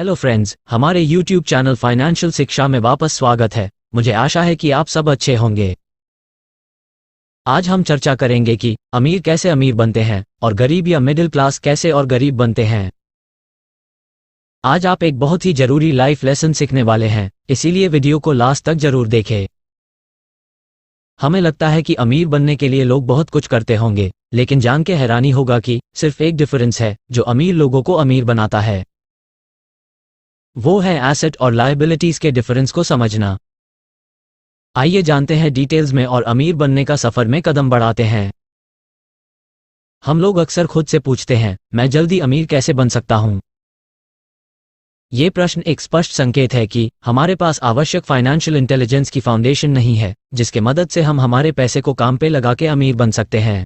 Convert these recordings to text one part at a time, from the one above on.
Hello friends, हमारे YouTube channel financial शिक्षा में वापस स्वागत है। मुझे आशा है कि आप सब अच्छे होंगे। आज हम चर्चा करेंगे कि अमीर कैसे अमीर बनते हैं और गरीब या मिडिल क्लास कैसे और गरीब बनते हैं। आज आप एक बहुत ही जरूरी लाइफ लेसन सीखने वाले हैं, इसीलिए वीडियो को लास्ट तक जरूर देखें। हमें लगता है कि अमीर बनने के लिए लोग बहुत कुछ करते होंगे, लेकिन जान के हैरानी होगा कि सिर्फ एक डिफरेंस है जो अमीर लोगों को अमीर बनाता है। वो है एसेट और लायबिलिटीज के डिफरेंस को समझना। आइए जानते हैं डिटेल्स में और अमीर बनने का सफर में कदम बढ़ाते हैं। हम लोग अक्सर खुद से पूछते हैं, मैं जल्दी अमीर कैसे बन सकता हूं? ये प्रश्न एक स्पष्ट संकेत है कि हमारे पास आवश्यक फाइनेंशियल इंटेलिजेंस की फाउंडेशन नहीं है, जिसके मदद से हम हमारे पैसे को काम पे लगा के अमीर बन सकते हैं।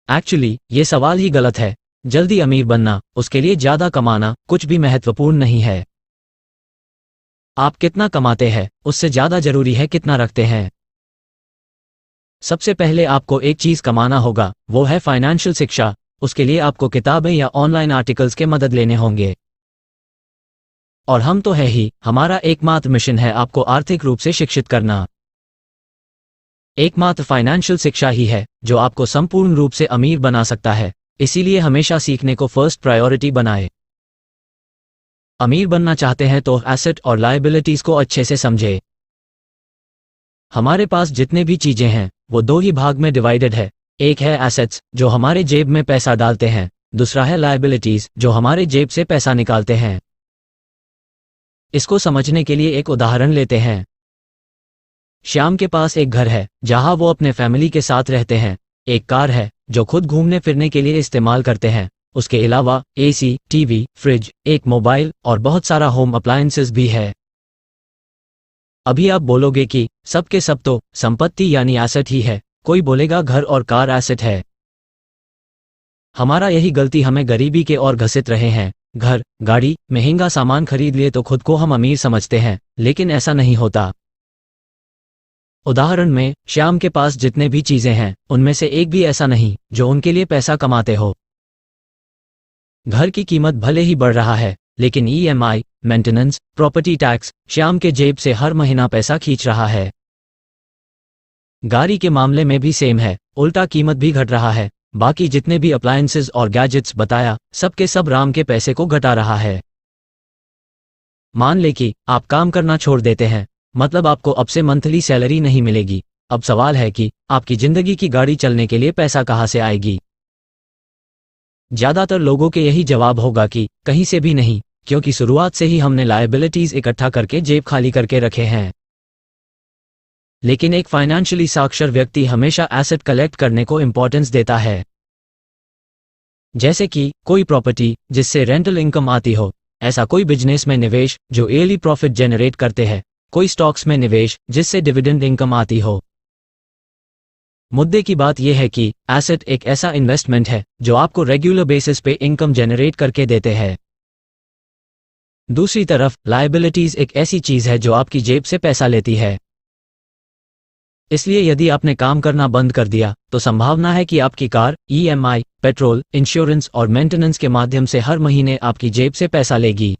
एक्चुअली ये सवाल ही गलत है। जल्दी अमीर बनना, उसके लिए ज्यादा कमाना कुछ भी महत्वपूर्ण नहीं है। आप कितना कमाते हैं उससे ज्यादा जरूरी है कितना रखते हैं। सबसे पहले आपको एक चीज कमाना होगा, वो है फाइनेंशियल शिक्षा। उसके लिए आपको किताबें या ऑनलाइन आर्टिकल्स के मदद लेने होंगे। और हम तो है ही, हमारा एकमात्र मिशन है आपको आर्थिक रूप से शिक्षित करना। एकमात्र फाइनेंशियल शिक्षा ही है जो आपको संपूर्ण रूप से अमीर बना सकता है, इसीलिए हमेशा सीखने को फर्स्ट प्रायोरिटी बनाए। अमीर बनना चाहते हैं तो एसेट और लायबिलिटीज को अच्छे से समझे। हमारे पास जितने भी चीजें हैं वो दो ही भाग में डिवाइडेड है। एक है एसेट्स जो हमारे जेब में पैसा डालते हैं, दूसरा है लायबिलिटीज जो हमारे जेब से पैसा निकालते हैं। इसको समझने के लिए एक उदाहरण लेते हैं। श्याम के पास एक घर है जहां वो अपने फैमिली के साथ रहते हैं। एक कार है जो खुद घूमने फिरने के लिए इस्तेमाल करते हैं। उसके अलावा एसी, टीवी, फ्रिज, एक मोबाइल और बहुत सारा होम अप्लायंसेस भी है। अभी आप बोलोगे कि सब के सब तो संपत्ति यानी एसेट ही है। कोई बोलेगा घर और कार एसेट है। हमारा यही गलती हमें गरीबी के ओर घसीट रहे हैं। घर, गाड़ी, महंगा सामान खरीद लिए तो खुद को हम अमीर समझते हैं, लेकिन ऐसा नहीं होता। उदाहरण में श्याम के पास जितने भी चीजें हैं उनमें से एक भी ऐसा नहीं जो उनके लिए पैसा कमाते हो। घर की कीमत भले ही बढ़ रहा है, लेकिन EMI, maintenance, property tax Shyam के जेब से हर महीना पैसा खींच रहा है। गाड़ी के मामले में भी सेम है, उल्टा कीमत भी घट रहा है। बाकी जितने भी अप्लायंसेस और गैजेट्स बताया, सब के सब राम के पैसे को घटा रहा है। मान ले कि आप काम करना छोड़ देते हैं, मतलब आपको अब से मंथली सैलरी नहीं मिलेगी। अब सवाल है कि आपकी जिंदगी की गाड़ी चलने के लिए पैसा कहां से आएगी? ज्यादातर लोगों के यही जवाब होगा कि कहीं से भी नहीं, क्योंकि शुरुआत से ही हमने लायबिलिटीज इकट्ठा करके जेब खाली करके रखे हैं। लेकिन एक फाइनेंशियली साक्षर व्यक्ति हमेशा एसेट कलेक्ट करने को इंपॉर्टेंस देता है। जैसे कि कोई प्रॉपर्टी जिससे रेंटल इनकम आती हो, ऐसा कोई बिजनेस में निवेश जो ईयरली प्रॉफिट जनरेट करते हैं, कोई स्टॉक्स में निवेश जिससे डिविडेंड इनकम आती हो। मुद्दे की बात यह है कि एसेट एक ऐसा इन्वेस्टमेंट है जो आपको रेगुलर बेसिस पे इनकम जनरेट करके देते हैं। दूसरी तरफ लायबिलिटीज एक ऐसी चीज है जो आपकी जेब से पैसा लेती है। इसलिए यदि आपने काम करना बंद कर दिया तो संभावना है कि आपकी कार ईएमआई, पेट्रोल, इंश्योरेंस और मेंटेनेंस के माध्यम से हर महीने आपकी जेब से पैसा लेगी।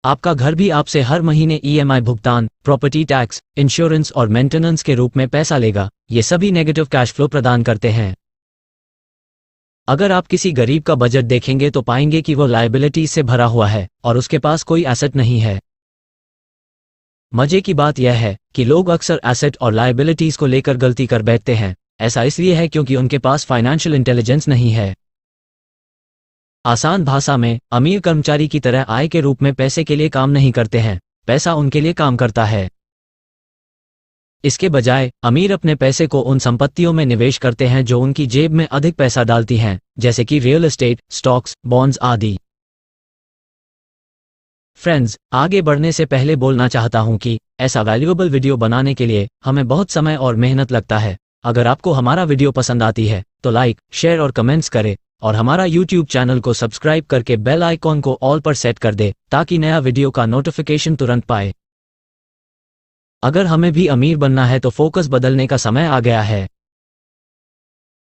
आपका घर भी आपसे हर महीने ईएमआई भुगतान, प्रॉपर्टी टैक्स, इंश्योरेंस और मेंटेनेंस के रूप में पैसा लेगा। ये सभी नेगेटिव कैश फ्लो प्रदान करते हैं। अगर आप किसी गरीब का बजट देखेंगे तो पाएंगे कि वो लायबिलिटीज से भरा हुआ है और उसके पास कोई एसेट नहीं है। मजे की बात यह है कि लोग अक्सर एसेट और लायबिलिटीज को लेकर गलती कर बैठते हैं। ऐसा इसलिए है क्योंकि उनके पास फाइनेंशियल इंटेलिजेंस नहीं है। आसान भाषा में, अमीर कर्मचारी की तरह आय के रूप में पैसे के लिए काम नहीं करते हैं, पैसा उनके लिए काम करता है। इसके बजाय अमीर अपने पैसे को उन संपत्तियों में निवेश करते हैं जो उनकी जेब में अधिक पैसा डालती हैं, जैसे कि रियल एस्टेट, स्टॉक्स, बॉन्ड्स आदि। फ्रेंड्स, आगे बढ़ने से पहले बोलना चाहता हूं कि ऐसा वैल्यूएबल वीडियो बनाने के लिए हमें बहुत समय और मेहनत लगता है। अगर आपको हमारा वीडियो पसंद आती है तो लाइक, शेयर और कमेंट्स करें और हमारा YouTube चैनल को सब्सक्राइब करके बेल आइकॉन को ऑल पर सेट कर दे ताकि नया वीडियो का नोटिफिकेशन तुरंत पाए। अगर हमें भी अमीर बनना है तो फोकस बदलने का समय आ गया है।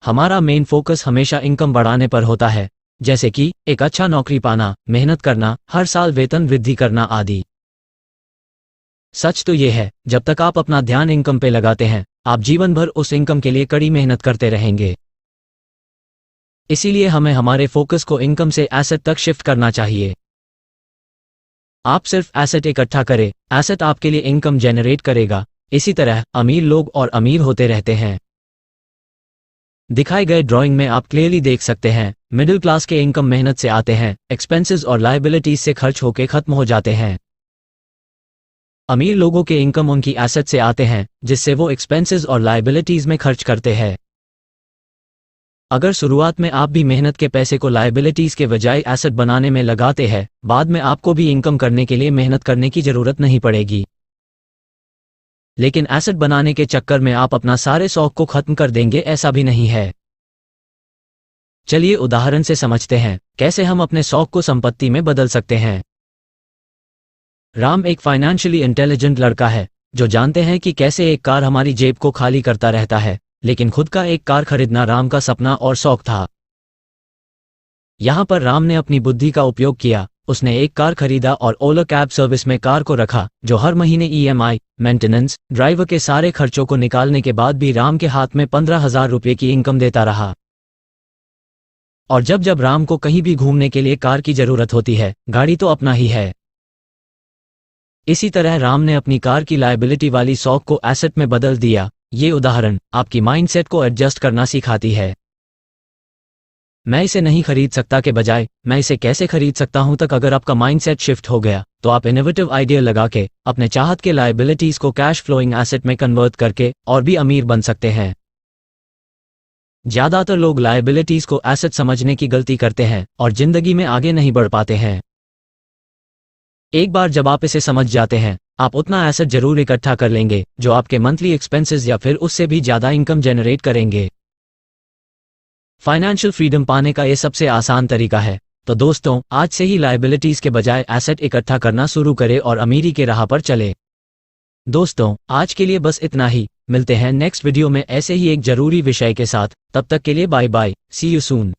हमारा मेन फोकस हमेशा इनकम बढ़ाने पर होता है। जैसे कि एक अच्छा नौकरी पाना, मेहनत करना, हर साल वेतन वृद्धि करना आदि। सच तो ये है, जब तक आप अपना ध्यान इनकम पे लगाते हैं, आप जीवन भर उस इनकम के लिए कड़ी मेहनत करते रहेंगे। इसीलिए हमें हमारे फोकस को इनकम से एसेट तक शिफ्ट करना चाहिए। आप सिर्फ एसेट इकट्ठा करें, एसेट आपके लिए इनकम जनरेट करेगा। इसी तरह अमीर लोग और अमीर होते रहते हैं। दिखाए गए ड्राइंग में आप क्लियरली देख सकते हैं, मिडिल क्लास के इनकम मेहनत से आते हैं, एक्सपेंसेस और लायबिलिटीज से खर्च होकर खत्म हो जाते हैं। अमीर लोगों के इनकम उनकी एसेट से आते हैं, जिससे वो एक्सपेंसेस और लायबिलिटीज में खर्च करते हैं। अगर शुरुआत में आप भी मेहनत के पैसे को लायबिलिटीज के बजाय एसेट बनाने में लगाते हैं, बाद में आपको भी इनकम करने के लिए मेहनत करने की जरूरत नहीं पड़ेगी। लेकिन एसेट बनाने के चक्कर में आप अपना सारे शौक को खत्म कर देंगे, ऐसा भी नहीं है। चलिए उदाहरण से समझते हैं कैसे हम अपने शौक को संपत्ति में बदल सकते हैं। राम एक फाइनेंशियली इंटेलिजेंट लड़का है, जो जानते हैं कि कैसे एक कार हमारी जेब को खाली करता रहता है, लेकिन खुद का एक कार खरीदना राम का सपना और शौक था। यहां पर राम ने अपनी बुद्धि का उपयोग किया। उसने एक कार खरीदा और ओला कैब सर्विस में कार को रखा, जो हर महीने ईएमआई, मेंटेनेंस, ड्राइवर के सारे खर्चों को निकालने के बाद भी राम के हाथ में 15,000 रुपये की इनकम देता रहा। और जब जब राम को कहीं भी घूमने के लिए कार की जरूरत होती है, गाड़ी तो अपना ही है। इसी तरह राम ने अपनी कार की लायबिलिटी वाली शौक को एसेट में बदल दिया। ये उदाहरण आपकी माइंडसेट को एडजस्ट करना सिखाती है। मैं इसे नहीं खरीद सकता के बजाय मैं इसे कैसे खरीद सकता हूं तक अगर आपका माइंडसेट शिफ्ट हो गया, तो आप इनोवेटिव आइडिया लगा के अपने चाहत के लायबिलिटीज को कैश फ्लोइंग एसेट में कन्वर्ट करके और भी अमीर बन सकते हैं। ज्यादातर लोग लायबिलिटीज को एसेट समझने की गलती करते हैं और जिंदगी में आगे नहीं बढ़ पाते हैं। एक बार जब आप इसे समझ जाते हैं, आप उतना एसेट जरूर इकट्ठा कर लेंगे जो आपके मंथली एक्सपेंसेस या फिर उससे भी ज्यादा इनकम जनरेट करेंगे। फाइनेंशियल फ्रीडम पाने का ये सबसे आसान तरीका है। तो दोस्तों, आज से ही लायबिलिटीज के बजाय एसेट इकट्ठा करना शुरू करें और अमीरी के राह पर चले। दोस्तों, आज के लिए बस इतना ही। मिलते हैं नेक्स्ट वीडियो में ऐसे ही एक जरूरी विषय के साथ। तब तक के लिए bye bye, see you soon.